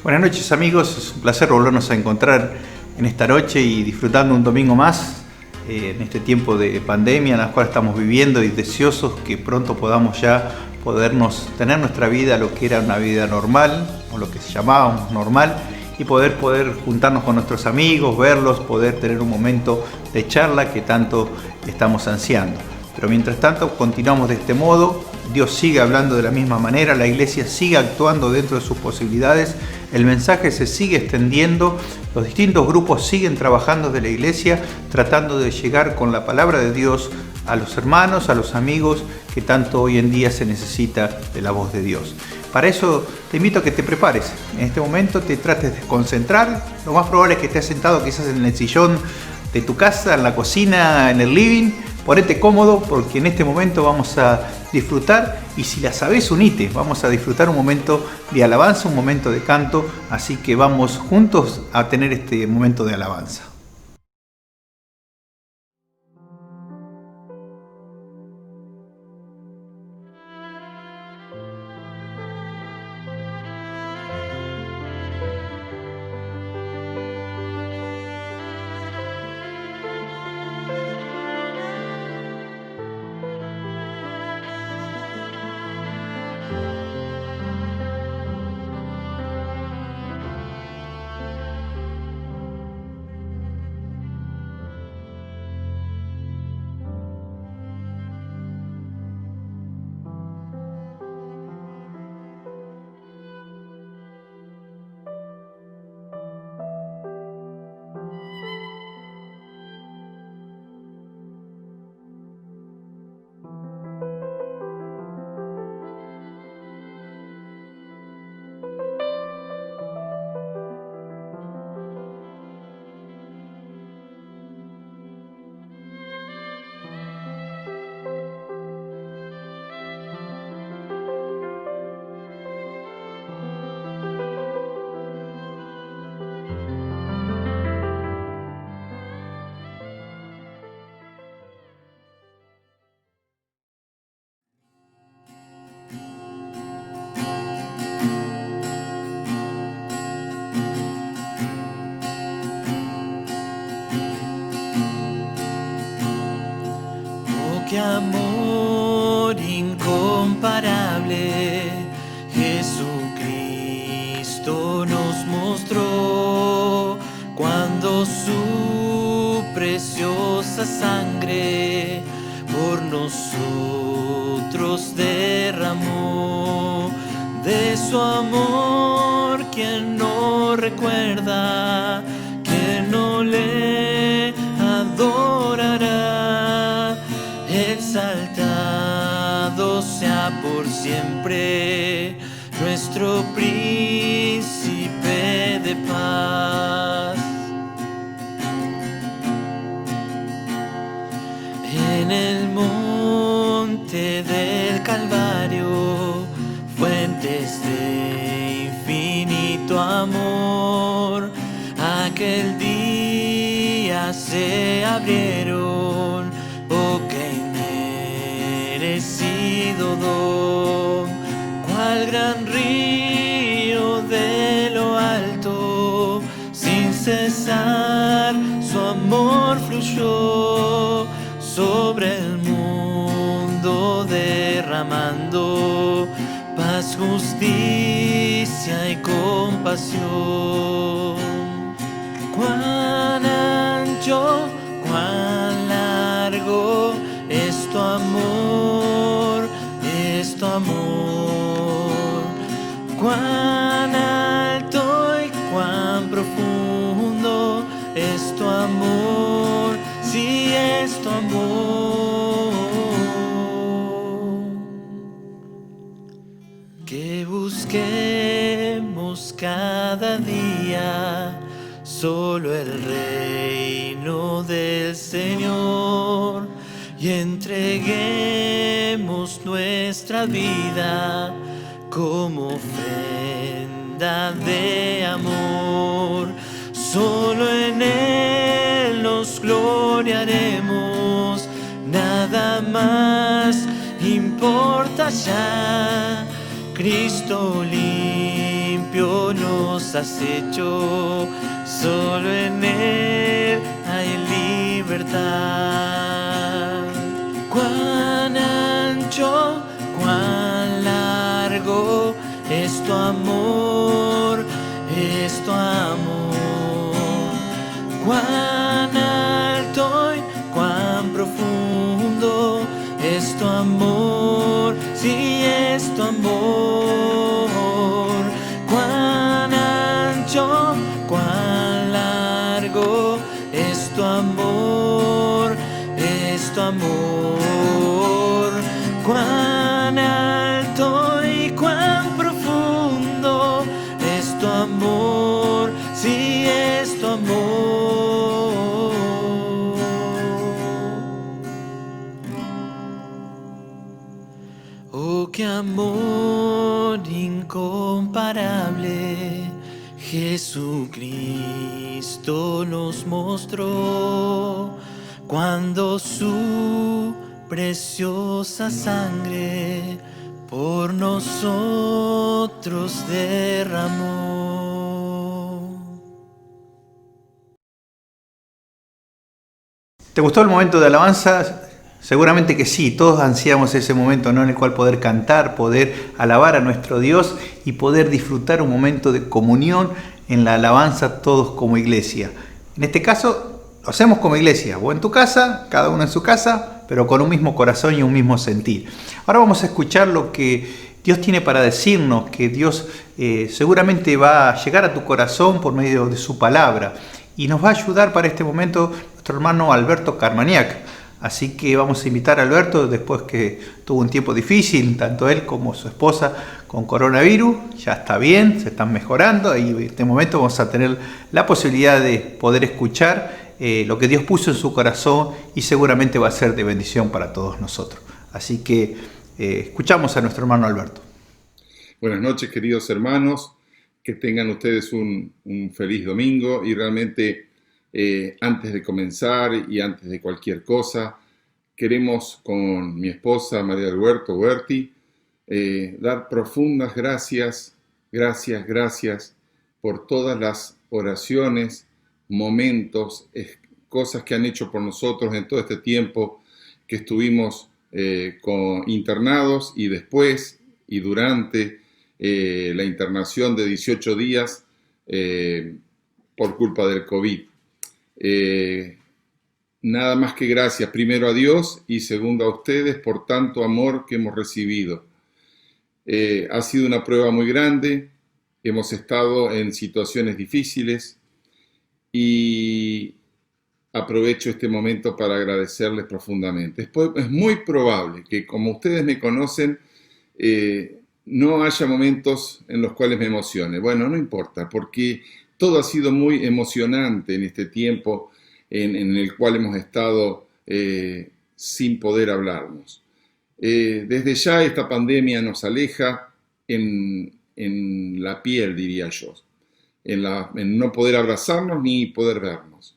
Buenas noches amigos, es un placer volvernos a encontrar en esta noche y disfrutando un domingo más en este tiempo de pandemia en la cual estamos viviendo y deseosos que pronto podamos ya tener nuestra vida, lo que era una vida normal o lo que se llamábamos normal, y poder juntarnos con nuestros amigos, verlos, poder tener un momento de charla que tanto estamos ansiando. Pero mientras tanto continuamos de este modo, Dios sigue hablando de la misma manera, la iglesia sigue actuando dentro de sus posibilidades, el mensaje se sigue extendiendo, los distintos grupos siguen trabajando de la iglesia, tratando de llegar con la palabra de Dios a los hermanos, a los amigos, que tanto hoy en día se necesita de la voz de Dios. Para eso te invito a que te prepares. En este momento te trates de concentrar. Lo más probable es que estés sentado quizás en el sillón de tu casa, en la cocina, en el living. Ponete cómodo porque en este momento vamos a disfrutar, y si la sabés, unite. Vamos a disfrutar un momento de alabanza, un momento de canto. Así que vamos juntos a tener este momento de alabanza. Qué amor incomparable Jesucristo nos mostró cuando su preciosa sangre por nosotros derramó. De su amor, quien no recuerda, quien no le adorará. Exaltado sea por siempre nuestro príncipe de paz. En el monte del Calvario, fuentes de infinito amor, aquel día se abrieron. Oh, qué inmerecido don, cual gran río de lo alto, sin cesar su amor fluyó sobre el mundo, derramando paz, justicia y compasión. Cuán ancho, cuán largo es tu amor, es tu amor. Cuán alto y cuán profundo es tu amor, sí es tu amor. Que busquemos cada día solo el reino del Señor y entreguemos nuestra vida como ofrenda de amor. Solo en Él nos gloriaremos, nada más importa ya. Cristo limpia principio nos has hecho, solo en Él hay libertad. Cuán ancho, cuán largo es tu amor, es tu amor. Cuán alto y cuán profundo es tu amor, sí es tu amor. Cuán ancho, cuán largo es tu amor, es tu amor. Cuán alto y cuán profundo es tu amor, sí es tu amor. Oh, qué amor incomparable Jesucristo nos mostró cuando su preciosa sangre por nosotros derramó. ¿Te gustó el momento de alabanza? Seguramente que sí, todos ansiamos ese momento, ¿no?, en el cual poder cantar, poder alabar a nuestro Dios y poder disfrutar un momento de comunión en la alabanza todos como iglesia. En este caso, lo hacemos como iglesia, o en tu casa, cada uno en su casa, pero con un mismo corazón y un mismo sentir. Ahora vamos a escuchar lo que Dios tiene para decirnos, que Dios seguramente va a llegar a tu corazón por medio de su palabra y nos va a ayudar para este momento nuestro hermano Alberto Carmaniak. Así que vamos a invitar a Alberto, después que tuvo un tiempo difícil, tanto él como su esposa con coronavirus, ya está bien, se están mejorando y en este momento vamos a tener la posibilidad de poder escuchar lo que Dios puso en su corazón y seguramente va a ser de bendición para todos nosotros. Así que escuchamos a nuestro hermano Alberto. Buenas noches, queridos hermanos, que tengan ustedes un feliz domingo y realmente antes de comenzar y antes de cualquier cosa, queremos con mi esposa María del Huerto Huerti dar profundas gracias por todas las oraciones, momentos, cosas que han hecho por nosotros en todo este tiempo que estuvimos internados y después y durante la internación de 18 días por culpa del COVID. Nada más que gracias, primero a Dios y segundo a ustedes por tanto amor que hemos recibido. Ha sido una prueba muy grande, hemos estado en situaciones difíciles y aprovecho este momento para agradecerles profundamente. Es muy probable que, como ustedes me conocen, no haya momentos en los cuales me emocione. Bueno, no importa, porque todo ha sido muy emocionante en este tiempo en el cual hemos estado sin poder hablarnos. Desde ya esta pandemia nos aleja en la piel, diría yo, en no poder abrazarnos ni poder vernos.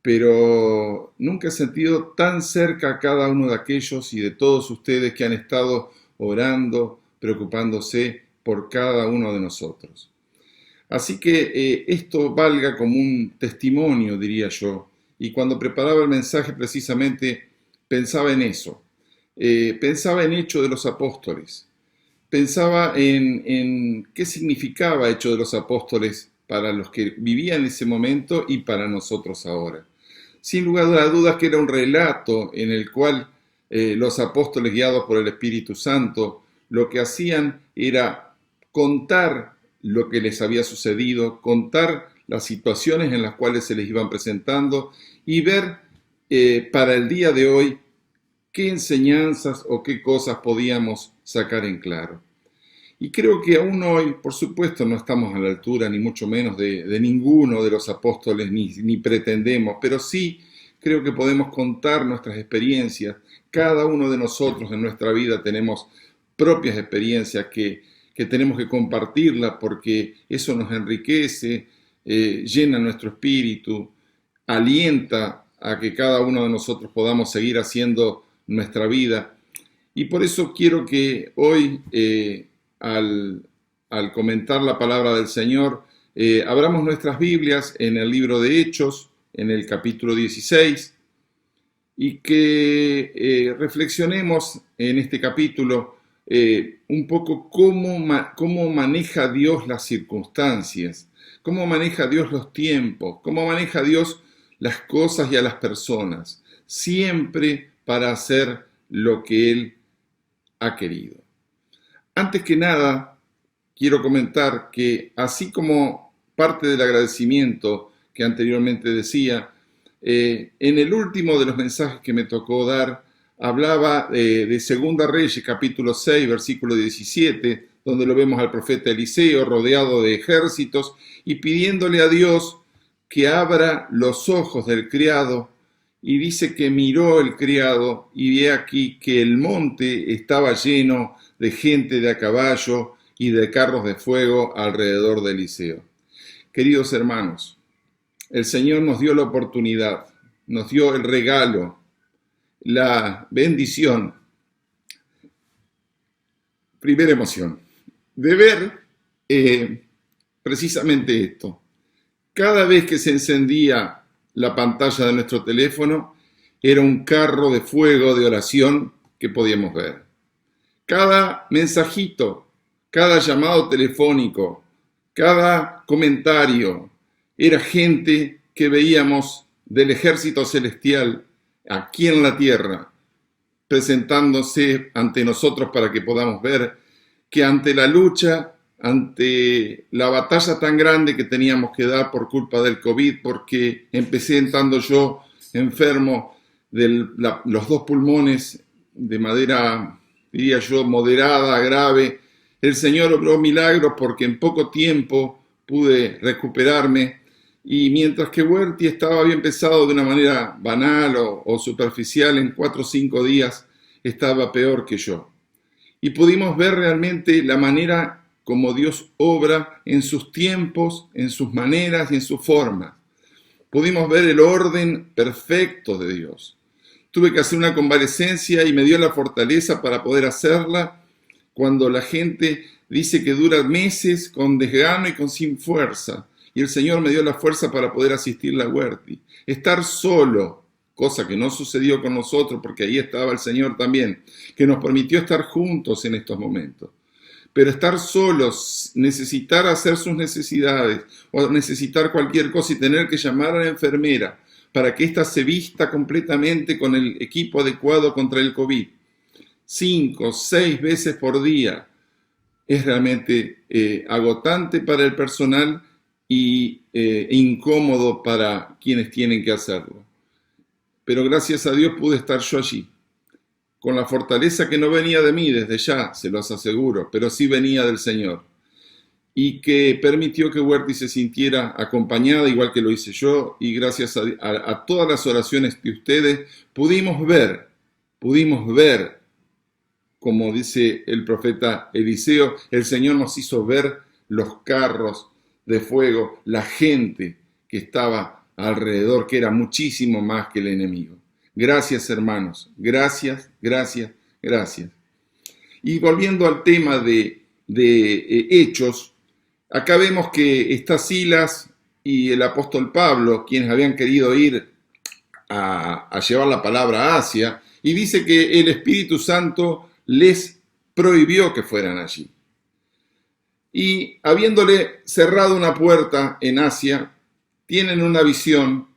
Pero nunca he sentido tan cerca a cada uno de aquellos y de todos ustedes que han estado orando, preocupándose por cada uno de nosotros. Así que esto valga como un testimonio, diría yo, y cuando preparaba el mensaje precisamente pensaba en eso, pensaba en Hechos de los Apóstoles, pensaba en qué significaba Hechos de los Apóstoles para los que vivían en ese momento y para nosotros ahora. Sin lugar a dudas que era un relato en el cual los apóstoles, guiados por el Espíritu Santo, lo que hacían era contar lo que les había sucedido, contar las situaciones en las cuales se les iban presentando y ver para el día de hoy qué enseñanzas o qué cosas podíamos sacar en claro. Y creo que aún hoy, por supuesto, no estamos a la altura ni mucho menos de ninguno de los apóstoles, ni pretendemos, pero sí creo que podemos contar nuestras experiencias. Cada uno de nosotros en nuestra vida tenemos propias experiencias que tenemos que compartirlas porque eso nos enriquece, llena nuestro espíritu, alienta a que cada uno de nosotros podamos seguir haciendo nuestra vida. Y por eso quiero que hoy, al al comentar la palabra del Señor, abramos nuestras Biblias en el libro de Hechos, en el capítulo 16, y que reflexionemos en este capítulo un poco cómo maneja Dios las circunstancias, cómo maneja Dios los tiempos, cómo maneja Dios las cosas y a las personas, siempre para hacer lo que Él ha querido. Antes que nada, quiero comentar que así como parte del agradecimiento que anteriormente decía, en el último de los mensajes que me tocó dar, hablaba de Segunda Reyes, capítulo 6, versículo 17, donde lo vemos al profeta Eliseo rodeado de ejércitos y pidiéndole a Dios que abra los ojos del criado, y dice que miró el criado y ve aquí que el monte estaba lleno de gente de a caballo y de carros de fuego alrededor de Eliseo. Queridos hermanos, el Señor nos dio la oportunidad, nos dio el regalo, la bendición, primera emoción, de ver precisamente esto. Cada vez que se encendía la pantalla de nuestro teléfono, era un carro de fuego de oración que podíamos ver. Cada mensajito, cada llamado telefónico, cada comentario, era gente que veíamos del ejército celestial aquí en la tierra, presentándose ante nosotros para que podamos ver que ante la lucha, ante la batalla tan grande que teníamos que dar por culpa del COVID, porque empecé estando yo enfermo de los dos pulmones de manera, diría yo, moderada, grave, el Señor obró milagros porque en poco tiempo pude recuperarme, y mientras que Huerti estaba bien pesado de una manera banal o superficial, en 4 o 5 días estaba peor que yo. Y pudimos ver realmente la manera como Dios obra en sus tiempos, en sus maneras y en sus formas. Pudimos ver el orden perfecto de Dios. Tuve que hacer una convalecencia y me dio la fortaleza para poder hacerla cuando la gente dice que dura meses con desgano y sin fuerza. Y el Señor me dio la fuerza para poder asistir a Huerti. Estar solo, cosa que no sucedió con nosotros porque ahí estaba el Señor también, que nos permitió estar juntos en estos momentos. Pero estar solos, necesitar hacer sus necesidades o necesitar cualquier cosa y tener que llamar a la enfermera para que ésta se vista completamente con el equipo adecuado contra el COVID, 5, 6 veces por día, es realmente agotante para el personal y incómodo para quienes tienen que hacerlo. Pero gracias a Dios pude estar yo allí, con la fortaleza que no venía de mí desde ya, se los aseguro, pero sí venía del Señor, y que permitió que Huerti se sintiera acompañada, igual que lo hice yo, y gracias a todas las oraciones de ustedes, pudimos ver, como dice el profeta Eliseo, el Señor nos hizo ver los carros de fuego, la gente que estaba alrededor, que era muchísimo más que el enemigo. Gracias, hermanos. Gracias, gracias, gracias. Y volviendo al tema de Hechos, acá vemos que está Silas y el apóstol Pablo, quienes habían querido ir a llevar la palabra a Asia, y dice que el Espíritu Santo les prohibió que fueran allí. Y habiéndole cerrado una puerta en Asia, tienen una visión.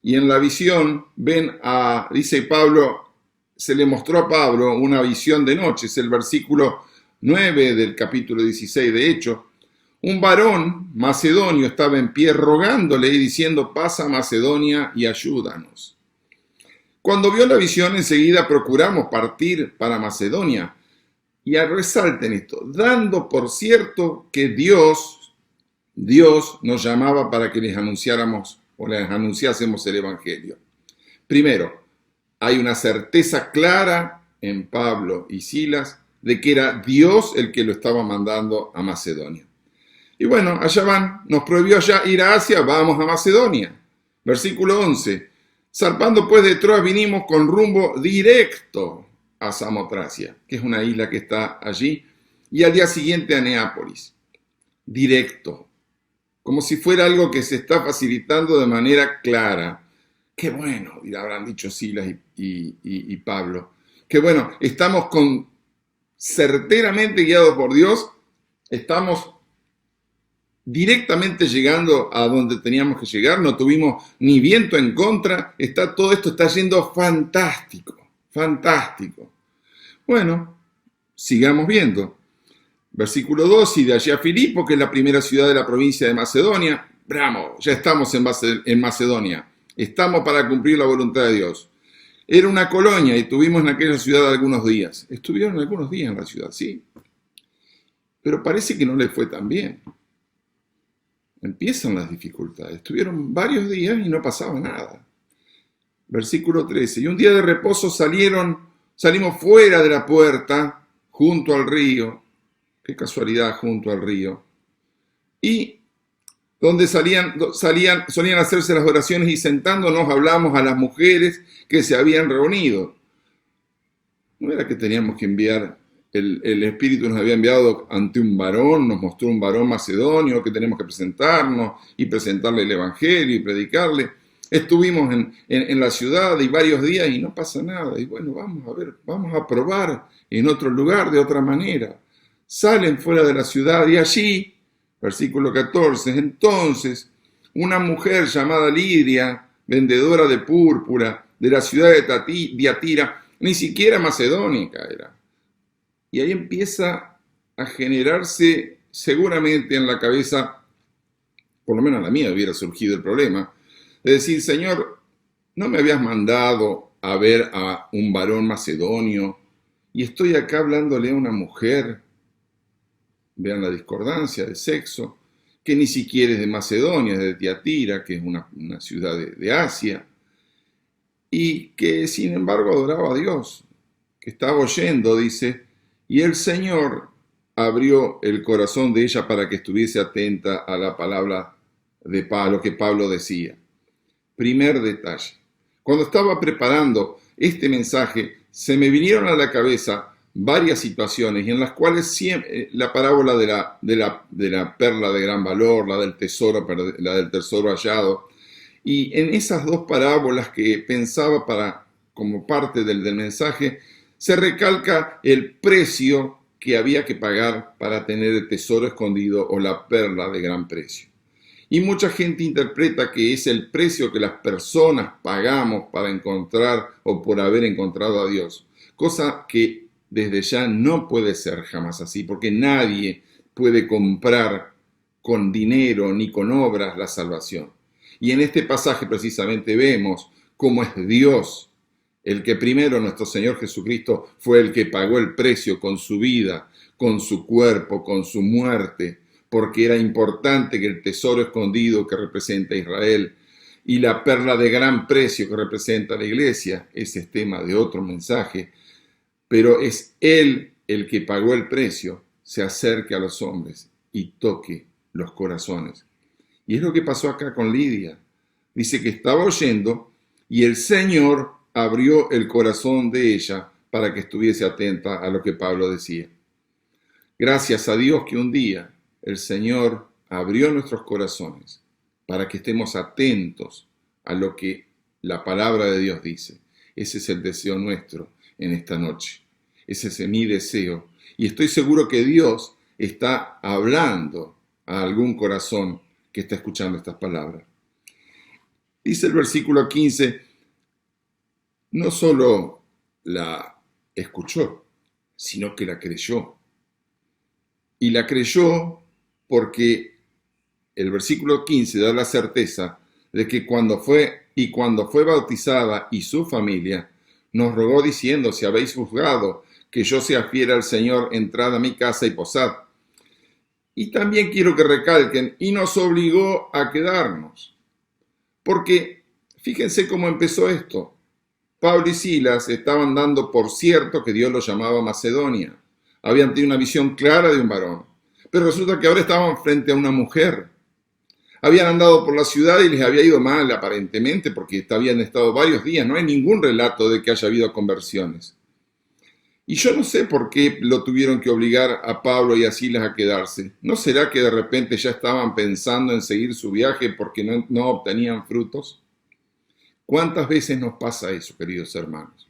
Y en la visión ven dice Pablo, se le mostró a Pablo una visión de noche, es el versículo 9 del capítulo 16 de Hechos. Un varón macedonio estaba en pie rogándole y diciendo, pasa a Macedonia y ayúdanos. Cuando vio la visión, enseguida procuramos partir para Macedonia. Y resalten esto, dando por cierto que Dios nos llamaba para que les anunciáramos o les anunciásemos el Evangelio. Primero, hay una certeza clara en Pablo y Silas de que era Dios el que lo estaba mandando a Macedonia. Y bueno, allá van, nos prohibió allá ir a Asia, vamos a Macedonia. Versículo 11, zarpando pues de Troas vinimos con rumbo directo a Samotracia, que es una isla que está allí, y al día siguiente a Neápolis. directo, como si fuera algo que se está facilitando de manera clara. Qué bueno, habrán dicho Silas y Pablo. Qué bueno, estamos certeramente guiados por Dios, estamos directamente llegando a donde teníamos que llegar, no tuvimos ni viento en contra, todo esto está yendo fantástico, fantástico. Bueno, sigamos viendo. Versículo 2, y de allí a Filipo, que es la primera ciudad de la provincia de Macedonia. ¡Bravo! Ya estamos en Macedonia. Estamos para cumplir la voluntad de Dios. Era una colonia y estuvimos en aquella ciudad algunos días. Estuvieron algunos días en la ciudad, sí. Pero parece que no les fue tan bien. Empiezan las dificultades. Estuvieron varios días y no pasaba nada. Versículo 13. Y un día de reposo salimos fuera de la puerta, junto al río. Qué casualidad, junto al río. Y donde solían hacerse las oraciones, y sentándonos hablamos a las mujeres que se habían reunido. No era que teníamos que enviar, el Espíritu nos había enviado ante un varón, nos mostró un varón macedonio que tenemos que presentarnos y presentarle el Evangelio y predicarle. Estuvimos en la ciudad y varios días y no pasa nada. Y bueno, vamos a probar en otro lugar de otra manera. Salen fuera de la ciudad y allí, versículo 14, entonces una mujer llamada Lidia, vendedora de púrpura de la ciudad de Tiatira, ni siquiera macedónica era. Y ahí empieza a generarse seguramente en la cabeza, por lo menos en la mía hubiera surgido el problema, de decir, Señor, ¿no me habías mandado a ver a un varón macedonio y estoy acá hablándole a una mujer? Vean la discordancia de sexo, que ni siquiera es de Macedonia, es de Tiatira, que es una ciudad de Asia, y que sin embargo adoraba a Dios, que estaba oyendo, dice, y el Señor abrió el corazón de ella para que estuviese atenta a la palabra de Pablo, que Pablo decía. Primer detalle. Cuando estaba preparando este mensaje, se me vinieron a la cabeza varias situaciones en las cuales siempre, la parábola de la perla de gran valor, la del tesoro hallado, y en esas dos parábolas que pensaba como parte del mensaje, se recalca el precio que había que pagar para tener el tesoro escondido o la perla de gran precio. Y mucha gente interpreta que es el precio que las personas pagamos para encontrar o por haber encontrado a Dios, cosa que desde ya no puede ser jamás así, porque nadie puede comprar con dinero ni con obras la salvación. Y en este pasaje precisamente vemos cómo es Dios el que primero, nuestro Señor Jesucristo, fue el que pagó el precio con su vida, con su cuerpo, con su muerte, porque era importante que el tesoro escondido que representa a Israel y la perla de gran precio que representa a la iglesia, ese es tema de otro mensaje, pero es Él el que pagó el precio, se acerque a los hombres y toque los corazones. Y es lo que pasó acá con Lidia. Dice que estaba oyendo y el Señor abrió el corazón de ella para que estuviese atenta a lo que Pablo decía. Gracias a Dios que un día el Señor abrió nuestros corazones para que estemos atentos a lo que la palabra de Dios dice. Ese es el deseo nuestro en esta noche. Ese es mi deseo. Y estoy seguro que Dios está hablando a algún corazón que está escuchando estas palabras. Dice el versículo 15, no solo la escuchó, sino que la creyó. Y la creyó porque el versículo 15 da la certeza de que cuando fue bautizada y su familia, nos rogó diciendo, si habéis juzgado que yo sea fiel al Señor, entrad a mi casa y posad. Y también quiero que recalquen, y nos obligó a quedarnos. Porque fíjense cómo empezó esto. Pablo y Silas estaban dando por cierto que Dios los llamaba a Macedonia. Habían tenido una visión clara de un varón. Pero resulta que ahora estaban frente a una mujer. Habían andado por la ciudad y les había ido mal aparentemente porque habían estado varios días. No hay ningún relato de que haya habido conversiones. Y yo no sé por qué lo tuvieron que obligar a Pablo y a Silas a quedarse. ¿No será que de repente ya estaban pensando en seguir su viaje porque no obtenían frutos? ¿Cuántas veces nos pasa eso, queridos hermanos?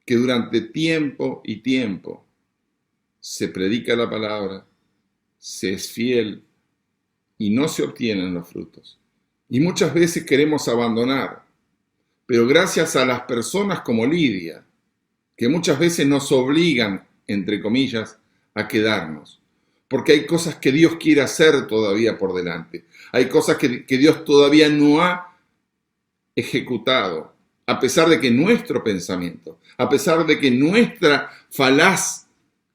Que durante tiempo y tiempo se predica la palabra, se es fiel y no se obtienen los frutos. Y muchas veces queremos abandonar, pero gracias a las personas como Lidia, que muchas veces nos obligan, entre comillas, a quedarnos. Porque hay cosas que Dios quiere hacer todavía por delante. Hay cosas que Dios todavía no ha ejecutado, a pesar de que nuestro pensamiento, a pesar de que nuestra falaz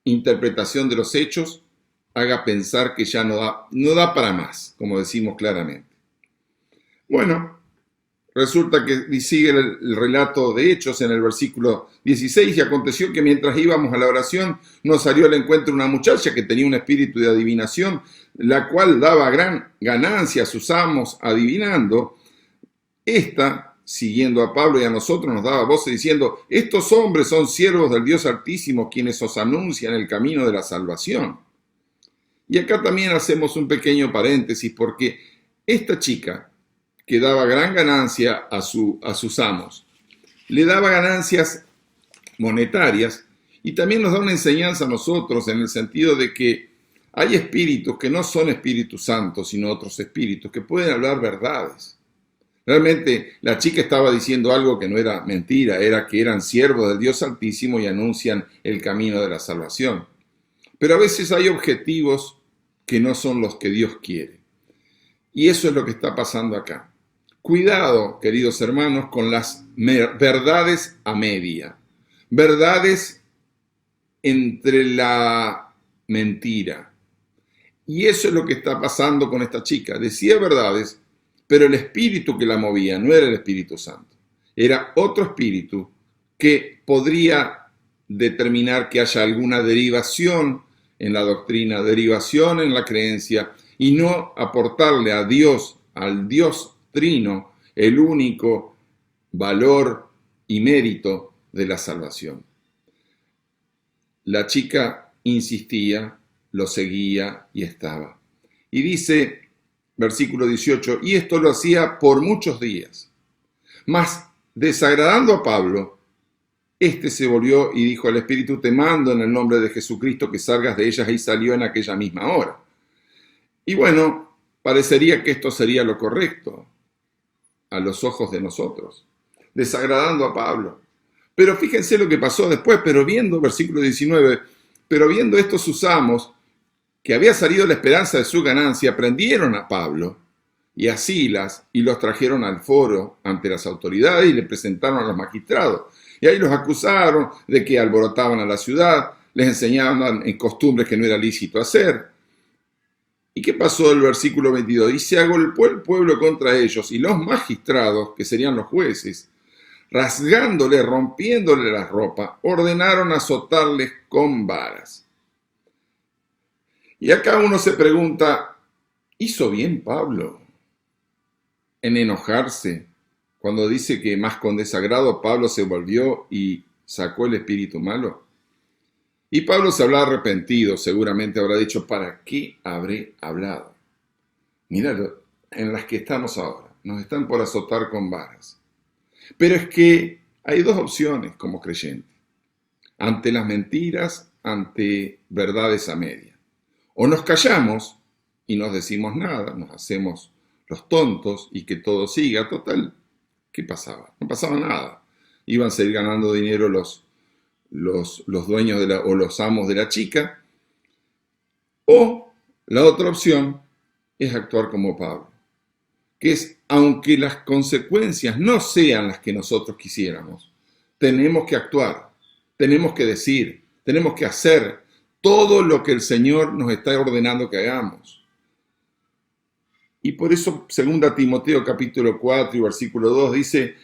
interpretación de los hechos haga pensar que ya no da para más, como decimos claramente. Bueno, resulta que sigue el relato de Hechos en el versículo 16, y aconteció que mientras íbamos a la oración nos salió al encuentro una muchacha que tenía un espíritu de adivinación, la cual daba gran ganancia a sus amos adivinando. Esta, siguiendo a Pablo y a nosotros, nos daba voces diciendo: estos hombres son siervos del Dios Altísimo, quienes os anuncian el camino de la salvación. Y acá también hacemos un pequeño paréntesis, porque esta chica, que daba gran ganancia a sus amos, le daba ganancias monetarias, y también nos da una enseñanza a nosotros en el sentido de que hay espíritus que no son espíritus santos, sino otros espíritus que pueden hablar verdades. Realmente la chica estaba diciendo algo que no era mentira, era que eran siervos del Dios Altísimo y anuncian el camino de la salvación. Pero a veces hay objetivos que no son los que Dios quiere. Y eso es lo que está pasando acá. Cuidado, queridos hermanos, con las verdades a media. Verdades entre la mentira. Y eso es lo que está pasando con esta chica. Decía verdades, pero el espíritu que la movía no era el Espíritu Santo. Era otro espíritu que podría determinar que haya alguna derivación en la doctrina, derivación en la creencia, y no aportarle a Dios, al Dios Trino, el único valor y mérito de la salvación. La chica insistía, lo seguía y estaba. Y dice, versículo 18, y esto lo hacía por muchos días. Mas, desagradando a Pablo, este se volvió y dijo al Espíritu: te mando en el nombre de Jesucristo que salgas de ellas, y salió en aquella misma hora. Y bueno, parecería que esto sería lo correcto a los ojos de nosotros, desagradando a Pablo. Pero fíjense lo que pasó después, versículo 19, pero viendo estos sus amos, que había salido la esperanza de su ganancia, prendieron a Pablo y a Silas y los trajeron al foro ante las autoridades y le presentaron a los magistrados. Y ahí los acusaron de que alborotaban a la ciudad, les enseñaban en costumbres que no era lícito hacer. ¿Y qué pasó el versículo 22? Y se agolpó el pueblo contra ellos, y los magistrados, que serían los jueces, rasgándole, rompiéndole la ropa, ordenaron azotarles con varas. Y acá uno se pregunta, ¿hizo bien Pablo en enojarse cuando dice que más con desagrado Pablo se volvió y sacó el espíritu malo? Y Pablo se habrá arrepentido, seguramente habrá dicho: ¿para qué habré hablado? Mirad, en las que estamos ahora, nos están por azotar con varas. Pero es que hay dos opciones como creyente, ante las mentiras, ante verdades a media. O nos callamos y no decimos nada, nos hacemos los tontos y que todo siga. Total, ¿qué pasaba? No pasaba nada. Iban a seguir ganando dinero los dueños o los amos de la chica. O la otra opción es actuar como Pablo, que es, aunque las consecuencias no sean las que nosotros quisiéramos, tenemos que actuar, tenemos que decir, tenemos que hacer todo lo que el Señor nos está ordenando que hagamos. Y por eso 2 Timoteo capítulo 4 y versículo 2 dice: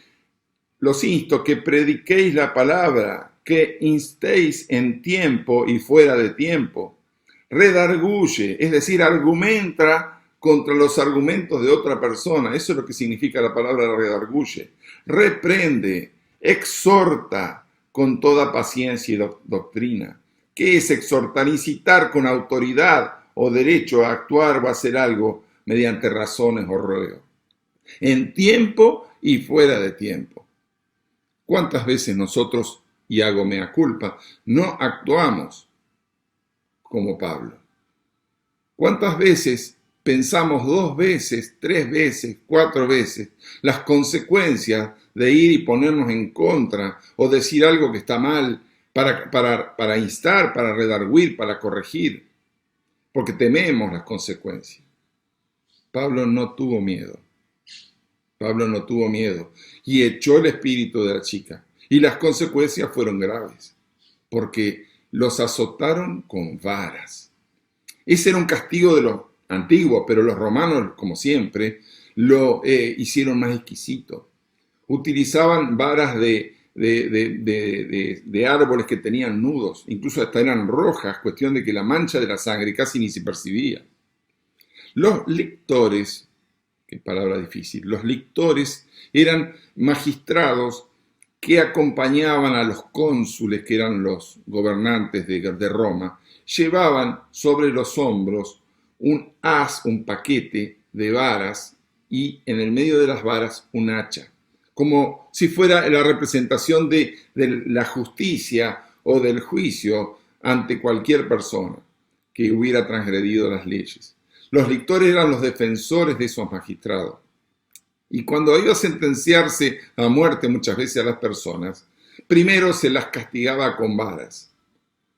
los insto que prediquéis la palabra, que instéis en tiempo y fuera de tiempo. Redarguye, es decir, argumenta contra los argumentos de otra persona. Eso es lo que significa la palabra redarguye. Reprende, exhorta con toda paciencia y doctrina. ¿Qué es exhortar? Incitar con autoridad o derecho a actuar o a hacer algo mediante razones o ruegos, en tiempo y fuera de tiempo. ¿Cuántas veces nosotros, y hago mea culpa, no actuamos como Pablo? ¿Cuántas veces pensamos 2 veces, 3 veces, 4 veces las consecuencias de ir y ponernos en contra o decir algo que está mal para instar, para redarguir, para corregir? Porque tememos las consecuencias. Pablo no tuvo miedo. Pablo no tuvo miedo y echó el espíritu de la chica. Y las consecuencias fueron graves, porque los azotaron con varas. Ese era un castigo de los antiguos, pero los romanos, como siempre, lo hicieron más exquisito. Utilizaban varas de árboles que tenían nudos, incluso hasta eran rojas, cuestión de que la mancha de la sangre casi ni se percibía. Los lictores, qué palabra difícil, los lictores eran magistrados que acompañaban a los cónsules, que eran los gobernantes de Roma, llevaban sobre los hombros un haz, un paquete de varas, y en el medio de las varas un hacha, como si fuera la representación de la justicia o del juicio ante cualquier persona que hubiera transgredido las leyes. Los lictores eran los defensores de esos magistrados. Y cuando iba a sentenciarse a muerte muchas veces a las personas, primero se las castigaba con varas,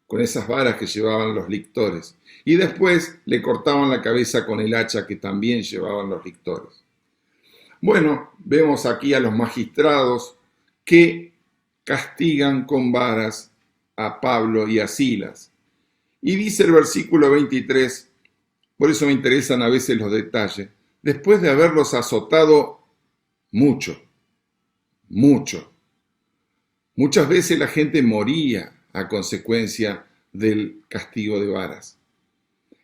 con esas varas que llevaban los lictores, y después le cortaban la cabeza con el hacha que también llevaban los lictores. Bueno, vemos aquí a los magistrados que castigan con varas a Pablo y a Silas. Y dice el versículo 23, por eso me interesan a veces los detalles, después de haberlos azotado muchas veces la gente moría a consecuencia del castigo de varas.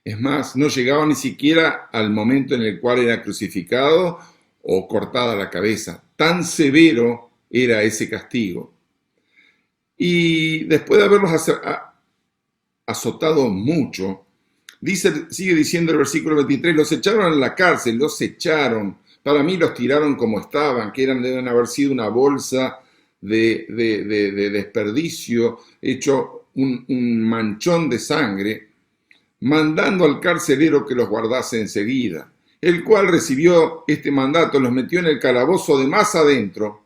Es más, no llegaba ni siquiera al momento en el cual era crucificado o cortada la cabeza. Tan severo era ese castigo. Y después de haberlos azotado mucho, sigue diciendo el versículo 23, los echaron en la cárcel, los echaron. Para mí los tiraron como estaban, que deben haber sido una bolsa de desperdicio, hecho un manchón de sangre, mandando al carcelero que los guardase enseguida, el cual recibió este mandato, los metió en el calabozo de más adentro,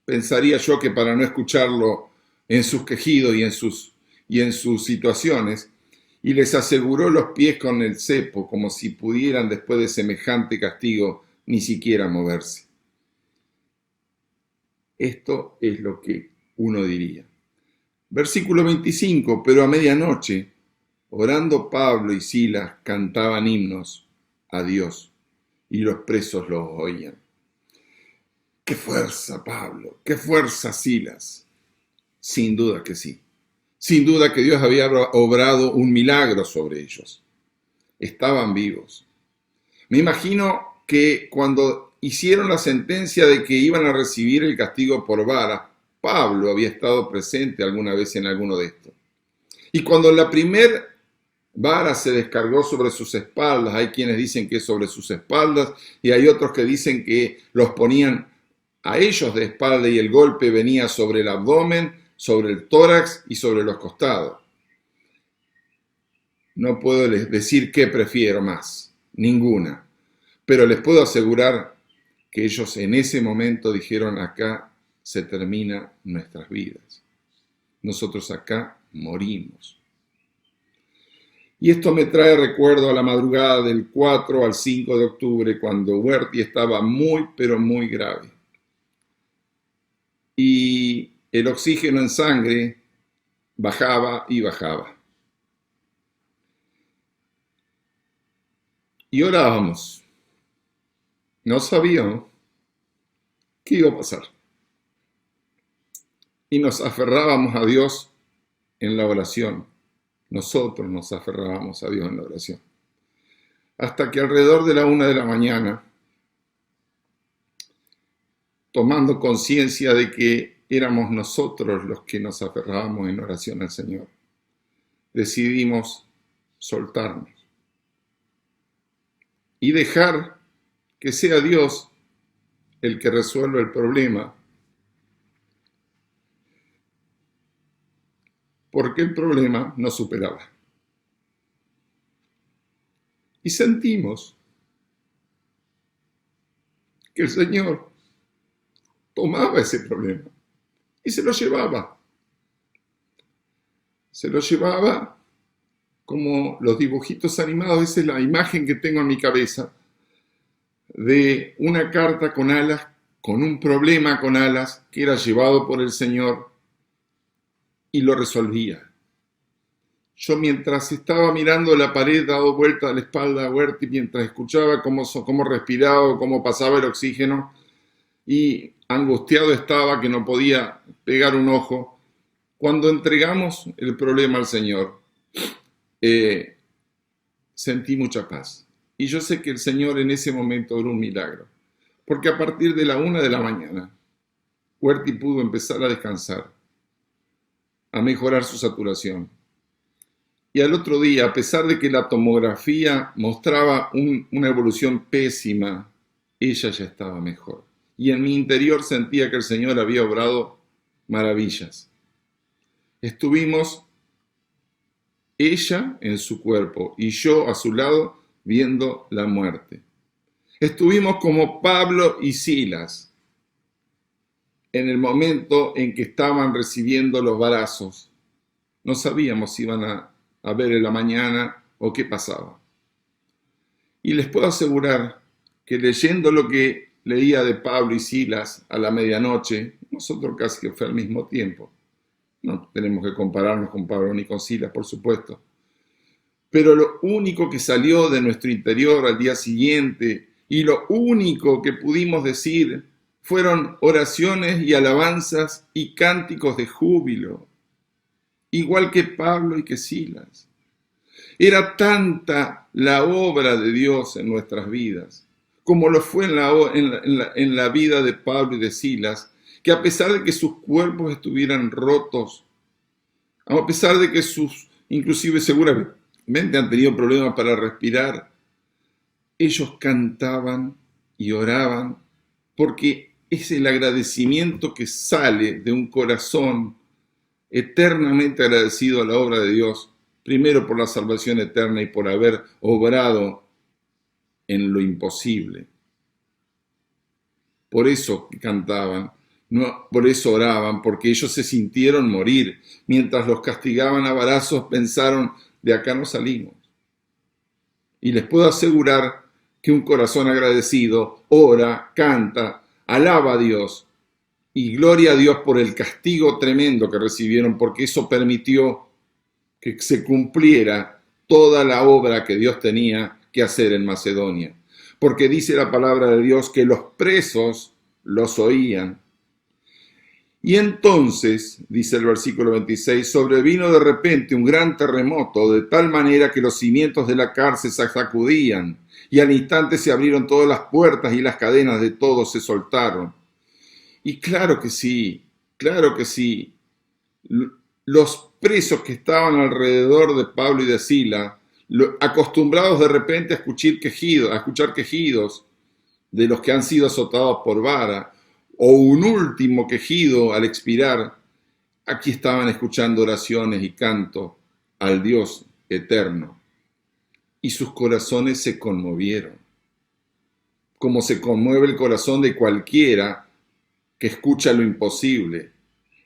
pensaría yo que para no escucharlo en sus quejidos y en sus situaciones, y les aseguró los pies con el cepo, como si pudieran después de semejante castigo ni siquiera moverse. Esto es lo que uno diría. Versículo 25, pero a medianoche, orando Pablo y Silas, cantaban himnos a Dios, y los presos los oían. ¡Qué fuerza, Pablo! ¡Qué fuerza, Silas! Sin duda que sí. Sin duda que Dios había obrado un milagro sobre ellos. Estaban vivos. Me imagino que cuando hicieron la sentencia de que iban a recibir el castigo por vara, Pablo había estado presente alguna vez en alguno de estos. Y cuando la primer vara se descargó sobre sus espaldas, hay quienes dicen que es sobre sus espaldas y hay otros que dicen que los ponían a ellos de espalda y el golpe venía sobre el abdomen, sobre el tórax y sobre los costados. No puedo decir qué prefiero más, ninguna. Pero les puedo asegurar que ellos en ese momento dijeron: acá se terminan nuestras vidas. Nosotros acá morimos. Y esto me trae recuerdo a la madrugada del 4 al 5 de octubre, cuando Huerti estaba muy, pero muy grave. Y el oxígeno en sangre bajaba y bajaba. Y orábamos. No sabíamos qué iba a pasar. Y nos aferrábamos a Dios en la oración. Nosotros nos aferrábamos a Dios en la oración. Hasta que alrededor de la 1 de la mañana, tomando conciencia de que éramos nosotros los que nos aferrábamos en oración al Señor. Decidimos soltarnos y dejar que sea Dios el que resuelva el problema, porque el problema nos superaba. Y sentimos que el Señor tomaba ese problema y se lo llevaba. Se lo llevaba como los dibujitos animados. Esa es la imagen que tengo en mi cabeza de una carta con alas, con un problema con alas que era llevado por el Señor y lo resolvía. Yo, mientras estaba mirando la pared, dado vuelta a la espalda a Huerti, mientras escuchaba cómo respiraba, cómo pasaba el oxígeno, y angustiado estaba que no podía pegar un ojo, cuando entregamos el problema al Señor, sentí mucha paz. Y yo sé que el Señor en ese momento obró un milagro, porque a partir de la 1 de la mañana, Huerti pudo empezar a descansar, a mejorar su saturación. Y al otro día, a pesar de que la tomografía mostraba una evolución pésima, ella ya estaba mejor. Y en mi interior sentía que el Señor había obrado maravillas. Estuvimos ella en su cuerpo y yo a su lado viendo la muerte. Estuvimos como Pablo y Silas en el momento en que estaban recibiendo los varazos. No sabíamos si iban a ver en la mañana o qué pasaba. Y les puedo asegurar que leyendo lo que leía de Pablo y Silas a la medianoche, nosotros casi que fue al mismo tiempo. No tenemos que compararnos con Pablo ni con Silas, por supuesto. Pero lo único que salió de nuestro interior al día siguiente y lo único que pudimos decir fueron oraciones y alabanzas y cánticos de júbilo, igual que Pablo y que Silas. Era tanta la obra de Dios en nuestras vidas, como lo fue en la vida de Pablo y de Silas, que a pesar de que sus cuerpos estuvieran rotos, a pesar de que inclusive seguramente han tenido problemas para respirar, ellos cantaban y oraban, porque es el agradecimiento que sale de un corazón eternamente agradecido a la obra de Dios, primero por la salvación eterna y por haber obrado en lo imposible. Por eso cantaban, no, por eso oraban, porque ellos se sintieron morir. Mientras los castigaban a varazos, pensaron, de acá no salimos. Y les puedo asegurar que un corazón agradecido ora, canta, alaba a Dios, y gloria a Dios por el castigo tremendo que recibieron, porque eso permitió que se cumpliera toda la obra que Dios tenía que hacer en Macedonia. Porque dice la palabra de Dios que los presos los oían. Y entonces, dice el versículo 26, sobrevino de repente un gran terremoto, de tal manera que los cimientos de la cárcel se sacudían, y al instante se abrieron todas las puertas y las cadenas de todos se soltaron. Y claro que sí, los presos que estaban alrededor de Pablo y de Silas, acostumbrados de repente a escuchar quejidos de los que han sido azotados por vara, o un último quejido al expirar, aquí estaban escuchando oraciones y canto al Dios eterno. Y sus corazones se conmovieron, como se conmueve el corazón de cualquiera que escucha lo imposible,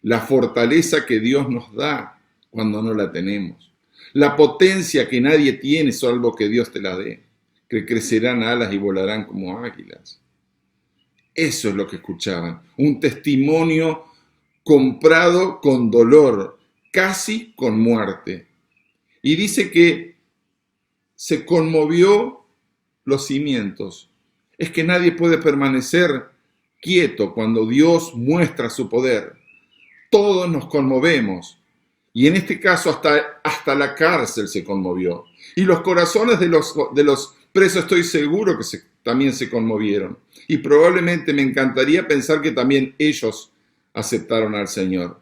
la fortaleza que Dios nos da cuando no la tenemos, la potencia que nadie tiene salvo que Dios te la dé, que crecerán alas y volarán como águilas. Eso es lo que escuchaban, un testimonio comprado con dolor, casi con muerte. Y dice que se conmovió los cimientos. Es que nadie puede permanecer quieto cuando Dios muestra su poder. Todos nos conmovemos. Y en este caso hasta la cárcel se conmovió. Y los corazones de los presos estoy seguro que también se conmovieron. Y probablemente me encantaría pensar que también ellos aceptaron al Señor.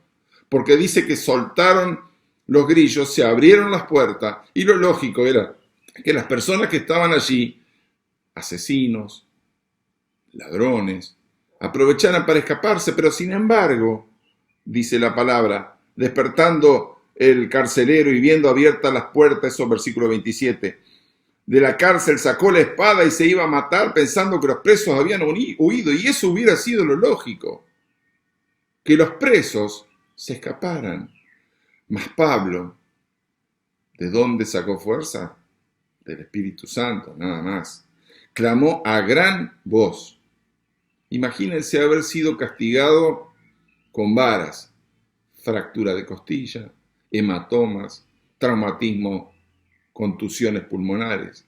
Porque dice que soltaron los grillos, se abrieron las puertas y lo lógico era que las personas que estaban allí, asesinos, ladrones, aprovecharan para escaparse, pero sin embargo, dice la palabra, despertando el carcelero y viendo abiertas las puertas, eso versículo 27, de la cárcel sacó la espada y se iba a matar pensando que los presos habían huido, y eso hubiera sido lo lógico, que los presos se escaparan. Mas Pablo, ¿de dónde sacó fuerza? Del Espíritu Santo, nada más. Clamó a gran voz. Imagínense haber sido castigado con varas, fractura de costilla, hematomas, traumatismo, contusiones pulmonares.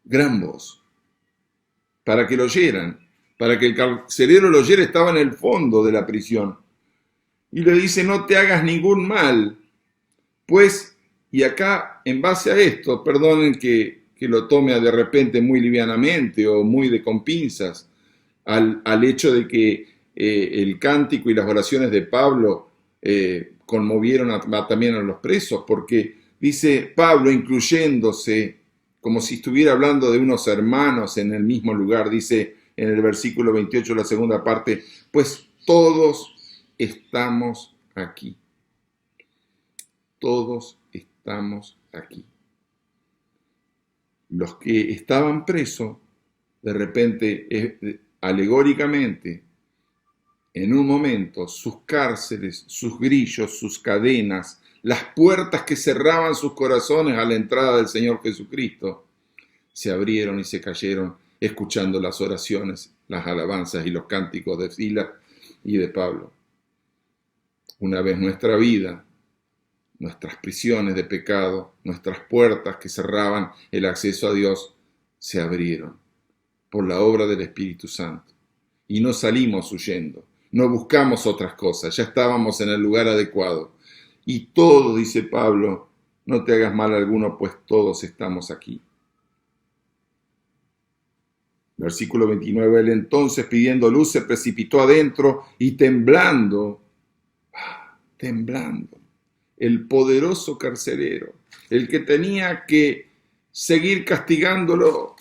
Gran voz. Para que lo oyeran, para que el carcelero lo oyera, estaba en el fondo de la prisión. Y le dice, no te hagas ningún mal, pues, y acá, en base a esto, perdonen que lo tome de repente muy livianamente o muy con pinzas, al hecho de que el cántico y las oraciones de Pablo conmovieron también a los presos, porque dice Pablo, incluyéndose, como si estuviera hablando de unos hermanos en el mismo lugar, dice en el versículo 28, la segunda parte, pues todos estamos aquí. Todos estamos aquí. Los que estaban presos, de repente, alegóricamente, en un momento, sus cárceles, sus grillos, sus cadenas, las puertas que cerraban sus corazones a la entrada del Señor Jesucristo, se abrieron y se cayeron, escuchando las oraciones, las alabanzas y los cánticos de Silas y de Pablo. Una vez nuestra vida, nuestras prisiones de pecado, nuestras puertas que cerraban el acceso a Dios, se abrieron por la obra del Espíritu Santo. Y no salimos huyendo, no buscamos otras cosas, ya estábamos en el lugar adecuado. Y todo, dice Pablo, no te hagas mal alguno, pues todos estamos aquí. Versículo 29, él entonces pidiendo luz se precipitó adentro y temblando, el poderoso carcelero, el que tenía que seguir castigándolo,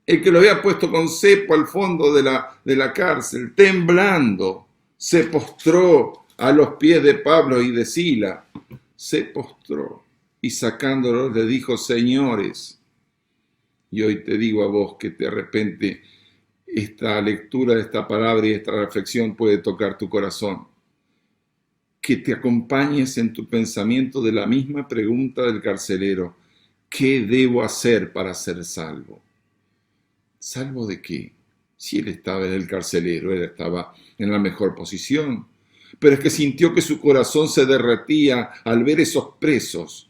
el que lo había puesto con cepo al fondo de la cárcel, temblando, se postró a los pies de Pablo y de Silas, se postró y sacándolos le dijo, señores, y hoy te digo a vos que de repente esta lectura de esta palabra y esta reflexión puede tocar tu corazón. Que te acompañes en tu pensamiento de la misma pregunta del carcelero. ¿Qué debo hacer para ser salvo? ¿Salvo de qué? Si él estaba en el carcelero, él estaba en la mejor posición. Pero es que sintió que su corazón se derretía al ver esos presos,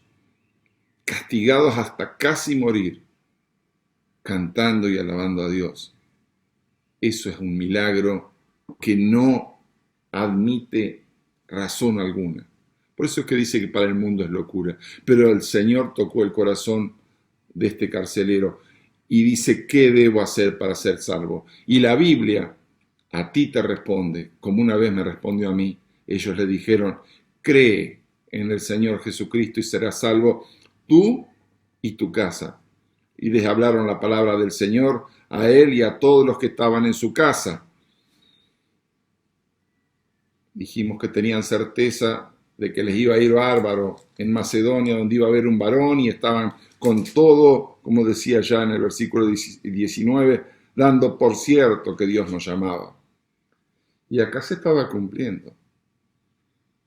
castigados hasta casi morir, cantando y alabando a Dios. Eso es un milagro que no admite razón alguna. Por eso es que dice que para el mundo es locura. Pero el Señor tocó el corazón de este carcelero y dice, ¿qué debo hacer para ser salvo? Y la Biblia a ti te responde, como una vez me respondió a mí. Ellos le dijeron, cree en el Señor Jesucristo y serás salvo tú y tu casa. Y les hablaron la palabra del Señor a él y a todos los que estaban en su casa. Dijimos que tenían certeza de que les iba a ir bárbaro en Macedonia, donde iba a haber un varón, y estaban con todo, como decía ya en el versículo 19, dando por cierto que Dios nos llamaba. Y acá se estaba cumpliendo.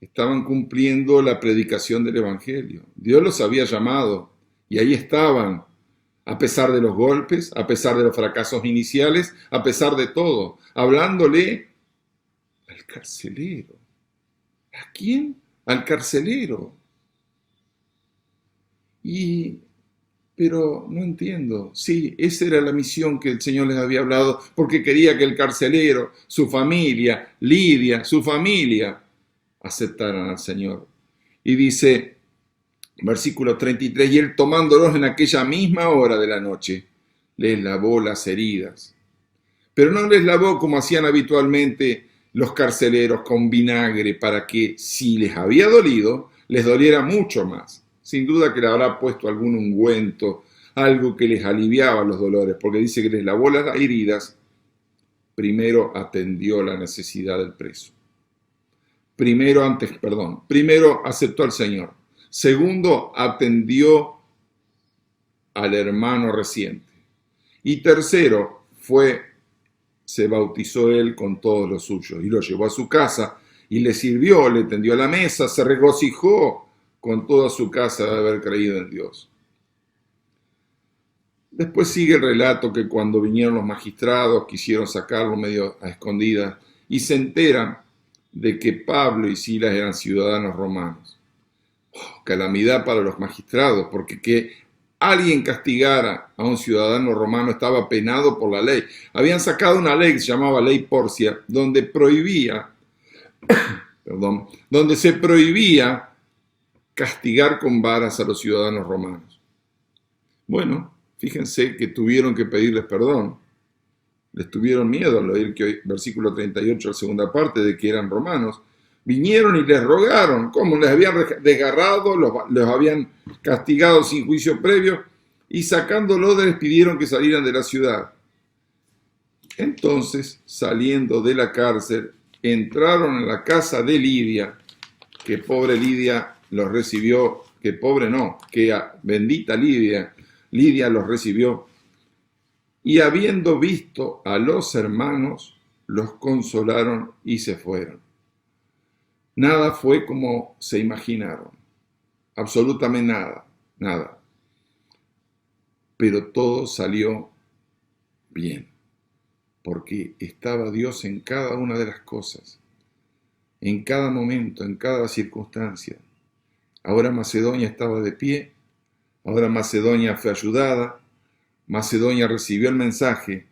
Estaban cumpliendo la predicación del Evangelio. Dios los había llamado y ahí estaban, a pesar de los golpes, a pesar de los fracasos iniciales, a pesar de todo, hablándole al carcelero. ¿A quién? Al carcelero. Pero no entiendo. Sí, esa era la misión que el Señor les había hablado, porque quería que el carcelero, su familia, Lidia, su familia, aceptaran al Señor. Y dice, versículo 33, y él tomándolos en aquella misma hora de la noche, les lavó las heridas. Pero no les lavó como hacían habitualmente los carceleros con vinagre para que, si les había dolido, les doliera mucho más. Sin duda que le habrá puesto algún ungüento, algo que les aliviaba los dolores, porque dice que les lavó las heridas. Primero atendió la necesidad del preso. Primero aceptó al Señor. Segundo, atendió al hermano reciente. Y tercero, se bautizó él con todos los suyos y lo llevó a su casa y le sirvió, le tendió la mesa, se regocijó con toda su casa de haber creído en Dios. Después sigue el relato que cuando vinieron los magistrados quisieron sacarlo medio a escondidas y se enteran de que Pablo y Silas eran ciudadanos romanos. Calamidad para los magistrados, porque que alguien castigara a un ciudadano romano estaba penado por la ley. Habían sacado una ley que se llamaba Ley Porcia, donde se prohibía castigar con varas a los ciudadanos romanos. Bueno, fíjense que tuvieron que pedirles perdón. Les tuvieron miedo al oír que versículo 38, la segunda parte, de que eran romanos. Vinieron y les rogaron, como les habían desgarrado, los habían castigado sin juicio previo, y sacándolos les pidieron que salieran de la ciudad. Entonces, saliendo de la cárcel, entraron en la casa de Lidia, que pobre Lidia los recibió, que bendita Lidia los recibió, y habiendo visto a los hermanos, los consolaron y se fueron. Nada fue como se imaginaron, absolutamente nada. Pero todo salió bien, porque estaba Dios en cada una de las cosas, en cada momento, en cada circunstancia. Ahora Macedonia estaba de pie, ahora Macedonia fue ayudada, Macedonia recibió el mensaje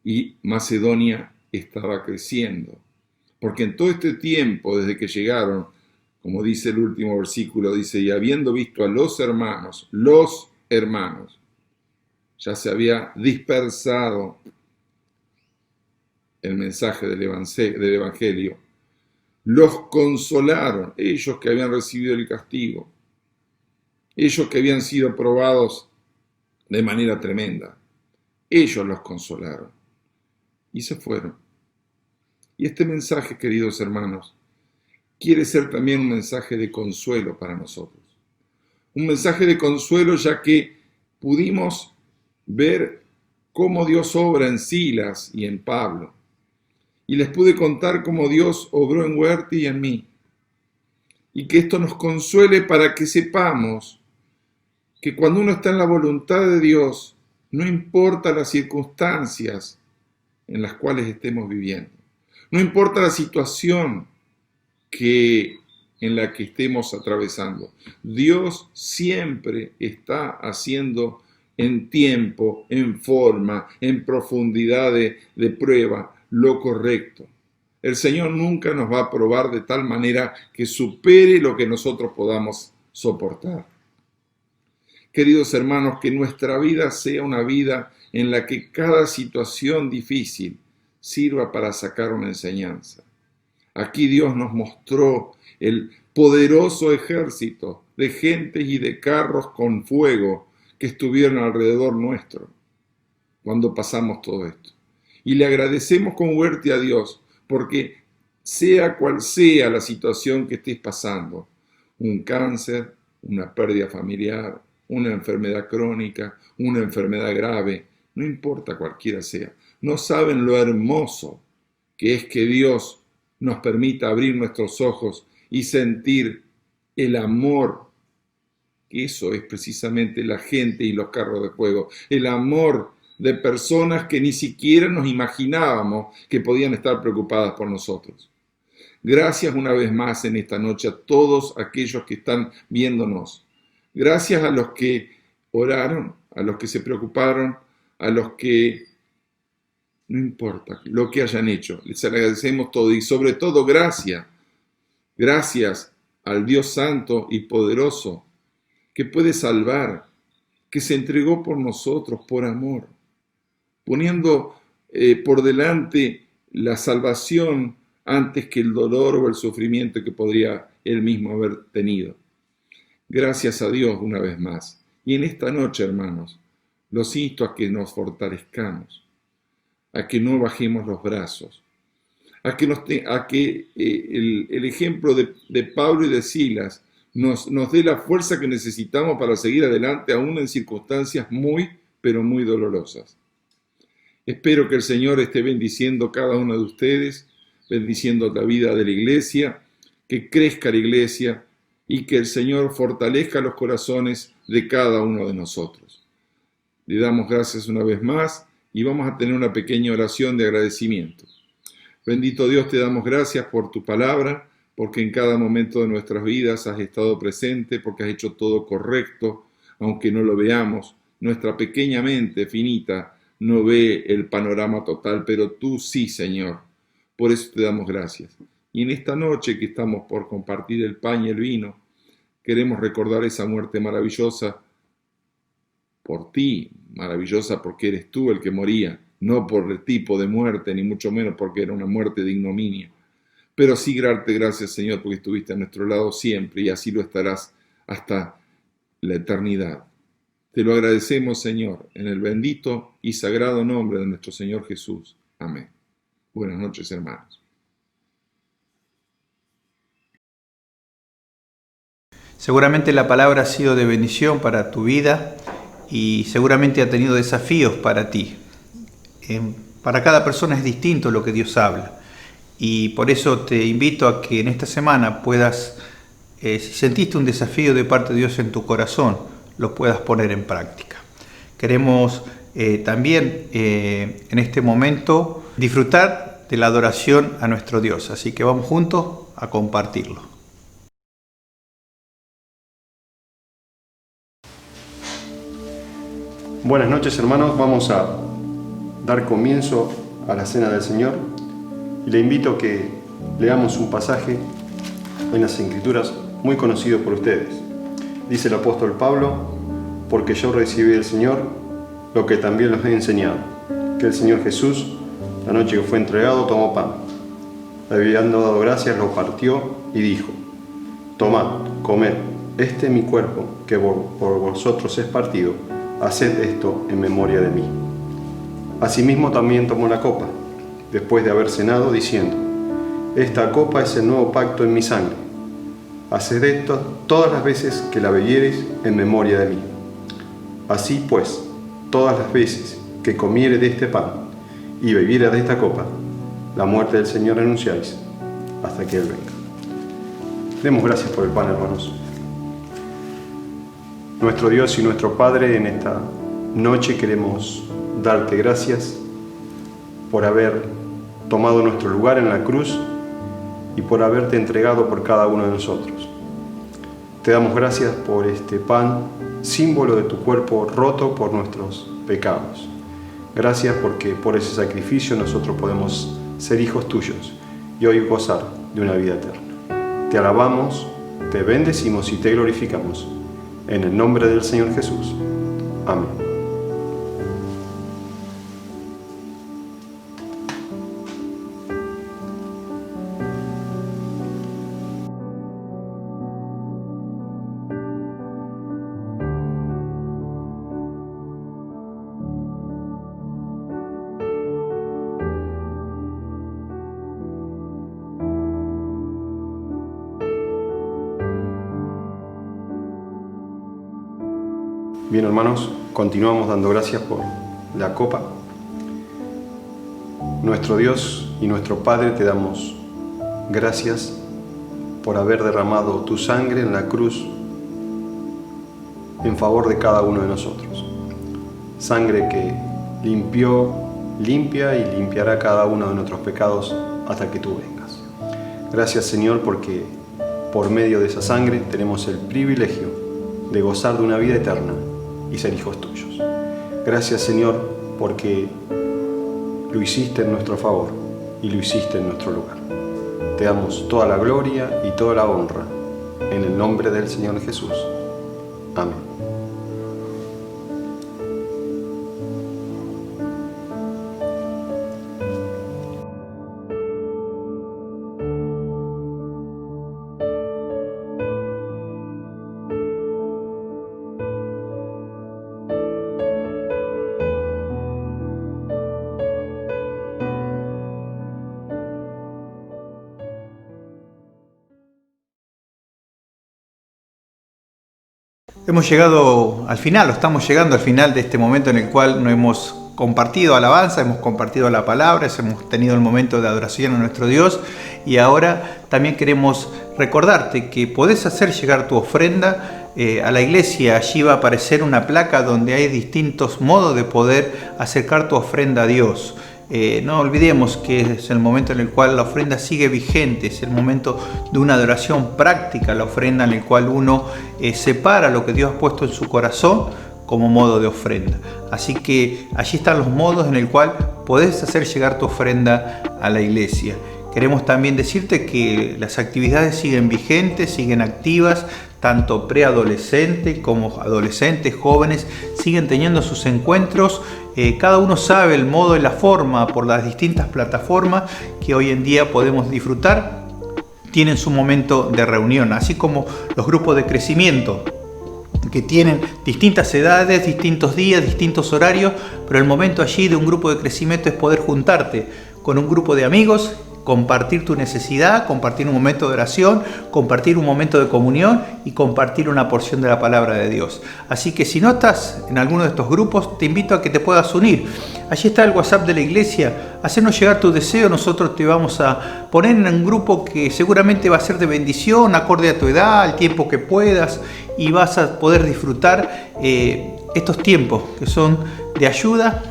y Macedonia estaba creciendo. Porque en todo este tiempo, desde que llegaron, como dice el último versículo, dice, y habiendo visto a los hermanos, ya se había dispersado el mensaje del Evangelio, los consolaron, ellos que habían recibido el castigo, ellos que habían sido probados de manera tremenda, ellos los consolaron y se fueron. Y este mensaje, queridos hermanos, quiere ser también un mensaje de consuelo para nosotros. Un mensaje de consuelo ya que pudimos ver cómo Dios obra en Silas y en Pablo. Y les pude contar cómo Dios obró en Huerti y en mí. Y que esto nos consuele para que sepamos que cuando uno está en la voluntad de Dios, no importa las circunstancias en las cuales estemos viviendo. No importa la situación en la que estemos atravesando. Dios siempre está haciendo en tiempo, en forma, en profundidad de prueba, lo correcto. El Señor nunca nos va a probar de tal manera que supere lo que nosotros podamos soportar. Queridos hermanos, que nuestra vida sea una vida en la que cada situación difícil sirva para sacar una enseñanza. Aquí Dios nos mostró el poderoso ejército de gentes y de carros con fuego que estuvieron alrededor nuestro cuando pasamos todo esto. Y le agradecemos con Huerti a Dios, porque sea cual sea la situación que estés pasando, un cáncer, una pérdida familiar, una enfermedad crónica, una enfermedad grave, no importa cualquiera sea, no saben lo hermoso que es que Dios nos permita abrir nuestros ojos y sentir el amor, que eso es precisamente la gente y los carros de fuego, el amor de personas que ni siquiera nos imaginábamos que podían estar preocupadas por nosotros. Gracias una vez más en esta noche a todos aquellos que están viéndonos. Gracias a los que oraron, a los que se preocuparon, a los que, no importa lo que hayan hecho, les agradecemos todo y sobre todo gracias al Dios Santo y Poderoso que puede salvar, que se entregó por nosotros por amor, poniendo por delante la salvación antes que el dolor o el sufrimiento que podría él mismo haber tenido. Gracias a Dios una vez más. Y en esta noche, hermanos, los insto a que nos fortalezcamos, a que no bajemos los brazos, a que el ejemplo de Pablo y de Silas nos dé la fuerza que necesitamos para seguir adelante aún en circunstancias muy, pero muy dolorosas. Espero que el Señor esté bendiciendo cada uno de ustedes, bendiciendo la vida de la iglesia, que crezca la iglesia y que el Señor fortalezca los corazones de cada uno de nosotros. Le damos gracias una vez más y vamos a tener una pequeña oración de agradecimiento. Bendito Dios, te damos gracias por tu palabra, porque en cada momento de nuestras vidas has estado presente, porque has hecho todo correcto, aunque no lo veamos. Nuestra pequeña mente finita no ve el panorama total, pero tú sí, Señor. Por eso te damos gracias. Y en esta noche que estamos por compartir el pan y el vino, queremos recordar esa muerte maravillosa por ti, maravillosa porque eres tú el que moría, no por el tipo de muerte, ni mucho menos porque era una muerte de ignominia. Pero sí darte gracias, Señor, porque estuviste a nuestro lado siempre y así lo estarás hasta la eternidad. Te lo agradecemos, Señor, en el bendito y sagrado nombre de nuestro Señor Jesús. Amén. Buenas noches, hermanos. Seguramente la palabra ha sido de bendición para tu vida y seguramente ha tenido desafíos para ti. Para cada persona es distinto lo que Dios habla y por eso te invito a que en esta semana puedas, si sentiste un desafío de parte de Dios en tu corazón, lo puedas poner en práctica. Queremos también en este momento disfrutar de la adoración a nuestro Dios, así que vamos juntos a compartirlo. Buenas noches, hermanos. Vamos a dar comienzo a la Cena del Señor y le invito a que leamos un pasaje en las Escrituras muy conocido por ustedes. Dice el apóstol Pablo: porque yo recibí del Señor lo que también les he enseñado, que el Señor Jesús, la noche que fue entregado, tomó pan. Habiendo dado gracias, lo partió y dijo: tomad, comed, este es mi cuerpo, que por vosotros es partido. Haced esto en memoria de mí. Asimismo también tomó la copa, después de haber cenado, diciendo: esta copa es el nuevo pacto en mi sangre. Haced esto todas las veces que la bebiereis en memoria de mí. Así pues, todas las veces que comiere de este pan y bebiere de esta copa, la muerte del Señor anunciáis hasta que Él venga. Demos gracias por el pan, hermanos. Nuestro Dios y nuestro Padre, en esta noche queremos darte gracias por haber tomado nuestro lugar en la cruz y por haberte entregado por cada uno de nosotros. Te damos gracias por este pan, símbolo de tu cuerpo roto por nuestros pecados. Gracias porque por ese sacrificio nosotros podemos ser hijos tuyos y hoy gozar de una vida eterna. Te alabamos, te bendecimos y te glorificamos. En el nombre del Señor Jesús. Amén. Bien, hermanos, continuamos dando gracias por la copa. Nuestro Dios y nuestro Padre, te damos gracias por haber derramado tu sangre en la cruz en favor de cada uno de nosotros. Sangre que limpia y limpiará cada uno de nuestros pecados hasta que tú vengas. Gracias, Señor, porque por medio de esa sangre tenemos el privilegio de gozar de una vida eterna y ser hijos tuyos. Gracias, Señor, porque lo hiciste en nuestro favor y lo hiciste en nuestro lugar. Te damos toda la gloria y toda la honra en el nombre del Señor Jesús. Amén. Hemos llegado al final, o estamos llegando al final de este momento en el cual nos hemos compartido alabanza, hemos compartido la palabra, hemos tenido el momento de adoración a nuestro Dios, y ahora también queremos recordarte que podés hacer llegar tu ofrenda a la iglesia. Allí va a aparecer una placa donde hay distintos modos de poder acercar tu ofrenda a Dios. No olvidemos que es el momento en el cual la ofrenda sigue vigente, es el momento de una adoración práctica, la ofrenda en el cual uno separa lo que Dios ha puesto en su corazón como modo de ofrenda. Así que allí están los modos en el cual podés hacer llegar tu ofrenda a la iglesia. Queremos también decirte que las actividades siguen vigentes, siguen activas, tanto preadolescentes como adolescentes, jóvenes, siguen teniendo sus encuentros. Cada uno sabe el modo y la forma por las distintas plataformas que hoy en día podemos disfrutar. Tienen su momento de reunión, así como los grupos de crecimiento, que tienen distintas edades, distintos días, distintos horarios, pero el momento allí de un grupo de crecimiento es poder juntarte con un grupo de amigos, compartir tu necesidad, compartir un momento de oración, compartir un momento de comunión y compartir una porción de la palabra de Dios. Así que si no estás en alguno de estos grupos, te invito a que te puedas unir. Allí está el WhatsApp de la iglesia. Hacernos llegar tu deseo, nosotros te vamos a poner en un grupo que seguramente va a ser de bendición, acorde a tu edad, al tiempo que puedas, y vas a poder disfrutar estos tiempos que son de ayuda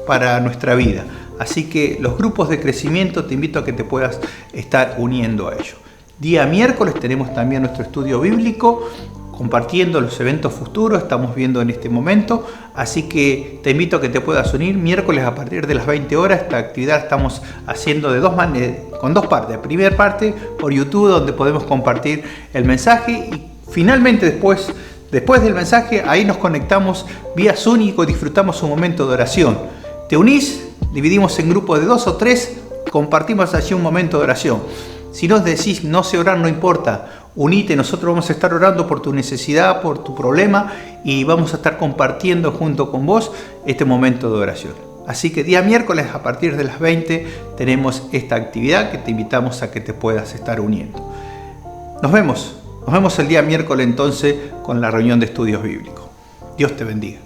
para nuestra vida. Así que los grupos de crecimiento te invito a que te puedas estar uniendo a ellos. Día miércoles tenemos también nuestro estudio bíblico, compartiendo los eventos futuros, estamos viendo en este momento. Así que te invito a que te puedas unir miércoles a partir de las 20 horas. Esta actividad estamos haciendo de con dos partes. La primera parte por YouTube, donde podemos compartir el mensaje, y finalmente después del mensaje, ahí nos conectamos vía Zoom y disfrutamos un momento de oración. ¿Te unís? Dividimos en grupos de 2 o 3, compartimos allí un momento de oración. Si nos decís no sé orar, no importa, unite, nosotros vamos a estar orando por tu necesidad, por tu problema, y vamos a estar compartiendo junto con vos este momento de oración. Así que día miércoles a partir de las 20 tenemos esta actividad que te invitamos a que te puedas estar uniendo. Nos vemos el día miércoles entonces con la reunión de estudios bíblicos. Dios te bendiga.